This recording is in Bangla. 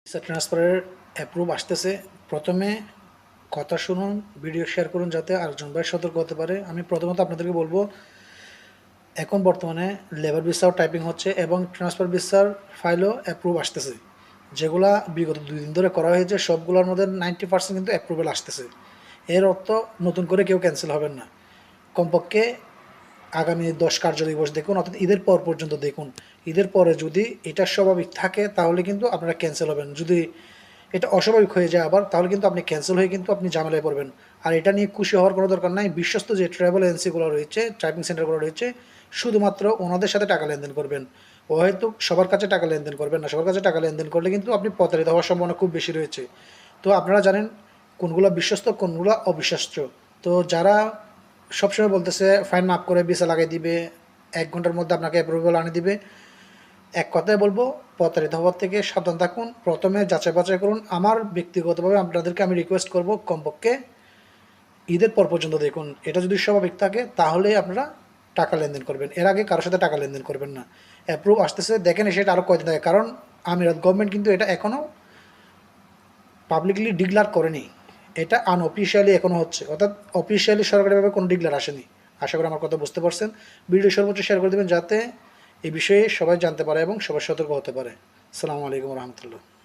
ভিসা ট্রান্সফারের অ্যাপ্রুভ আসতেছে। প্রথমে কথা শুনুন, ভিডিও শেয়ার করুন যাতে আরেকজন ভাই সতর্ক হতে পারে। আমি প্রথমত আপনাদেরকে বলবো, এখন বর্তমানে লেবার ভিসাও টাইপিং হচ্ছে এবং ট্রান্সফার ভিসার ফাইলও অ্যাপ্রুভ আসতেছে। যেগুলা বিগত 2 দিন ধরে করা হয়েছে সবগুলোর মধ্যে 90% কিন্তু অ্যাপ্রুভাল আসতেছে। এর অর্থ নতুন করে কেউ ক্যান্সেল হবেন না। কমপক্ষে আগামী 10 কার্য দিবস দেখুন, অর্থাৎ ঈদের পর পর্যন্ত দেখুন। ঈদের পরে যদি এটা স্বাভাবিক থাকে তাহলে কিন্তু আপনারা ক্যান্সেল হবেন। যদি এটা অস্বাভাবিক হয়ে যায় আবার, তাহলে কিন্তু আপনি ক্যান্সেল হয়ে কিন্তু আপনি ঝামেলায় পড়বেন। আর এটা নিয়ে খুশি হওয়ার কোনো দরকার নাই। বিশ্বস্ত যে ট্রাভেল এজেন্সিগুলো রয়েছে, টাইপিং সেন্টারগুলো রয়েছে, শুধুমাত্র ওনাদের সাথে টাকা লেনদেন করবেন। ও হয়তো সবার কাছে টাকা লেনদেন করবেন না। সবার কাছে টাকা লেনদেন করলে কিন্তু আপনি প্রতারিত হওয়ার সম্ভাবনা খুব বেশি রয়েছে। তো আপনারা জানেন কোনগুলো বিশ্বস্ত, কোনগুলো অবিশ্বস্ত। তো যারা সবসময় বলতেছে ফাইন মাফ করে ভিসা লাগাই দিবে, 1 ঘন্টার মধ্যে আপনাকে অ্যাপ্রুভাল আনে দিবে, এক কথায় বলবো, প্রতারিত হওয়ার থেকে সাবধান থাকুন। প্রথমে যাচাই বাছাই করুন। আমার ব্যক্তিগতভাবে আপনাদেরকে আমি রিকোয়েস্ট করব, কমপক্ষে ঈদের পর পর্যন্ত দেখুন। এটা যদি স্বাভাবিক থাকে তাহলে আপনারা টাকা লেনদেন করবেন। এর আগে কারোর সাথে টাকা লেনদেন করবেন না। অ্যাপ্রুভ আসতেছে, দেখেন সেটা আরও কয়দিন থাকে, কারণ আমিরাত গভর্নমেন্ট কিন্তু এটা এখনও পাবলিকলি ডিক্লার করেনি। এটা আনঅফিসিয়ালি এখনও হচ্ছে, অর্থাৎ অফিসিয়ালি সরকারিভাবে কোনো ডিক্লার আসেনি। আশা করি আমার কথা বুঝতে পারছেন। ভিডিও সর্বোচ্চ শেয়ার করে দেবেন যাতে এই বিষয়ে সবাই জানতে পারে এবং সবাই সতর্ক হতে পারে। আসসালামু আলাইকুম রহমতুল্লাহ।